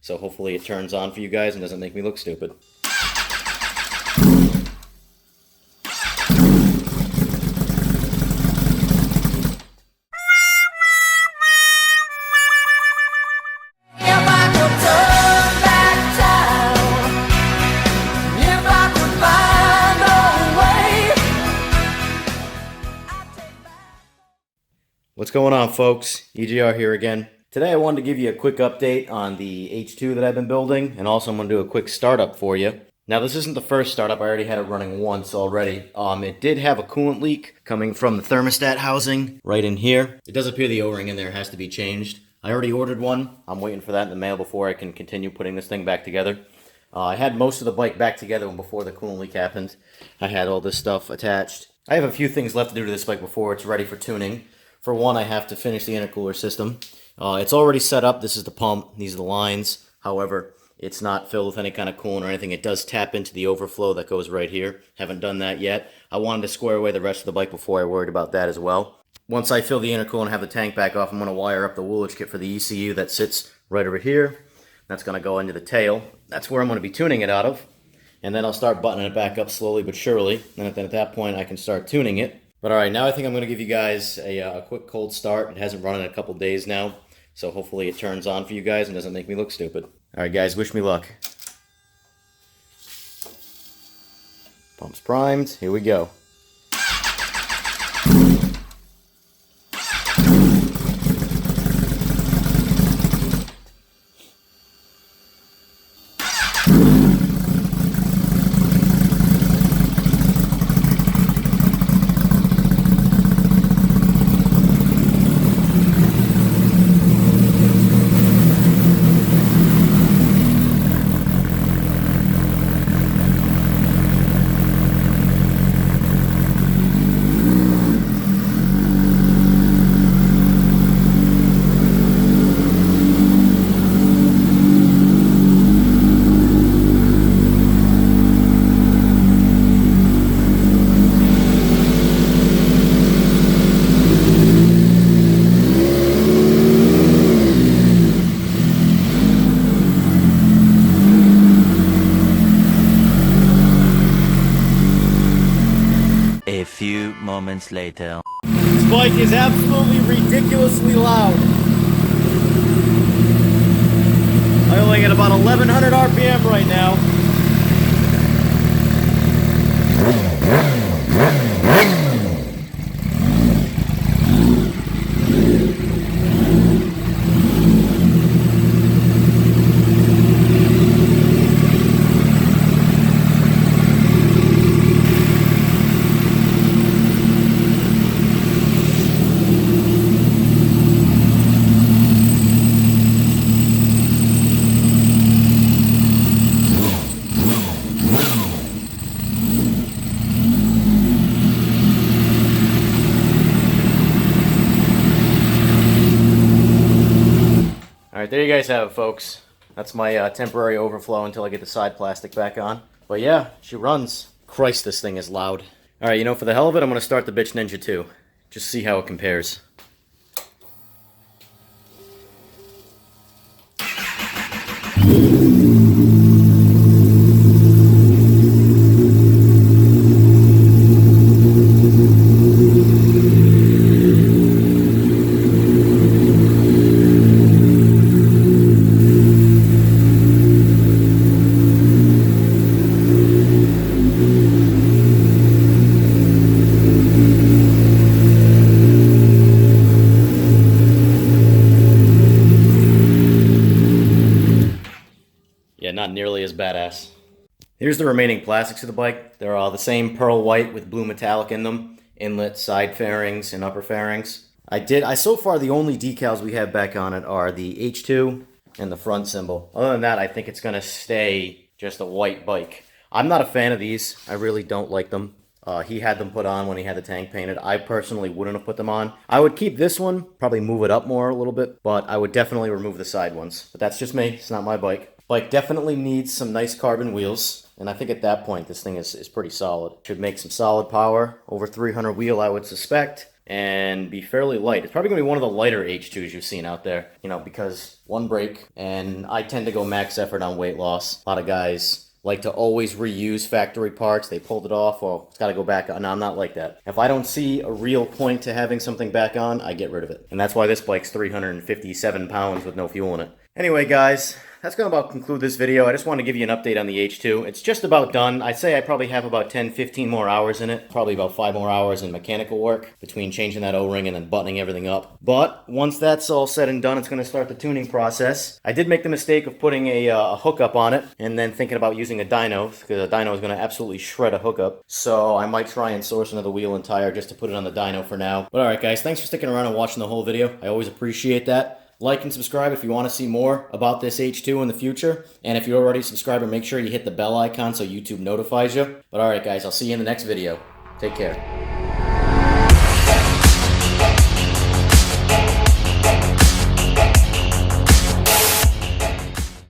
So hopefully it turns on for you guys and doesn't make me look stupid. What's going on, folks? EGR here again. Today I wanted to give you a quick update on the H2 that I've been building, and also I'm going to do a quick startup for you. Now, this isn't the first startup. I already had it running once already. It did have a coolant leak coming from the thermostat housing right in here. It does appear the O-ring in there has to be changed. I already ordered one. I'm waiting for that in the mail before I can continue putting this thing back together. I had most of the bike back together before the coolant leak happened. I had all this stuff attached. I have a few things left to do to this bike before it's ready for tuning. For one, I have to finish the intercooler system. It's already set up. This is the pump. These are the lines. However, it's not filled with any kind of coolant or anything. It does tap into the overflow that goes right here. Haven't done that yet. I wanted to square away the rest of the bike before I worried about that as well. Once I fill the intercooler and have the tank back off, I'm going to wire up the woolage kit for the ECU that sits right over here. That's going to go into the tail. That's where I'm going to be tuning it out of. And then I'll start buttoning it back up slowly but surely. And then at that point, I can start tuning it. But alright, now I think I'm going to give you guys a quick cold start. It hasn't run in a couple days now, so hopefully it turns on for you guys and doesn't make me look stupid. Alright guys, wish me luck. Pump's primed, here we go. A few moments later. This bike is absolutely ridiculously loud. I only get about 1100 RPM right now. Alright, there you guys have it, folks. That's my temporary overflow until I get the side plastic back on. But yeah, she runs. Christ, this thing is loud. Alright, you know, for the hell of it, I'm going to start the bitch Ninja 2. Just see how it compares. Not nearly as badass. Here's the remaining plastics of the bike. They're all the same pearl white with blue metallic in them. Inlet, side fairings, and upper fairings. So far the only decals we have back on it are the H2 and the front symbol. Other than that, I think it's going to stay just a white bike. I'm not a fan of these. I really don't like them. He had them put on when he had the tank painted. I personally wouldn't have put them on. I would keep this one, probably move it up more a little bit, but I would definitely remove the side ones. But that's just me. It's not my bike. Bike definitely needs some nice carbon wheels, and I think at that point this thing is pretty solid. Should make some solid power, over 300 wheel I would suspect, and be fairly light. It's probably going to be one of the lighter H2s you've seen out there, you know, because one brake, and I tend to go max effort on weight loss. A lot of guys like to always reuse factory parts. They pulled it off, well, it's got to go back on. No, I'm not like that. If I don't see a real point to having something back on, I get rid of it. And that's why this bike's 357 pounds with no fuel in it. Anyway, guys, that's going to about conclude this video. I just wanted to give you an update on the H2. It's just about done. I'd say I probably have about 10, 15 more hours in it. Probably about 5 more hours in mechanical work between changing that O-ring and then buttoning everything up. But once that's all said and done, it's going to start the tuning process. I did make the mistake of putting a hookup on it and then thinking about using a dyno, because a dyno is going to absolutely shred a hookup. So I might try and source another wheel and tire just to put it on the dyno for now. But alright guys, thanks for sticking around and watching the whole video. I always appreciate that. Like and subscribe if you want to see more about this H2 in the future. And if you're already a subscriber, make sure you hit the bell icon so YouTube notifies you. But alright guys, I'll see you in the next video. Take care.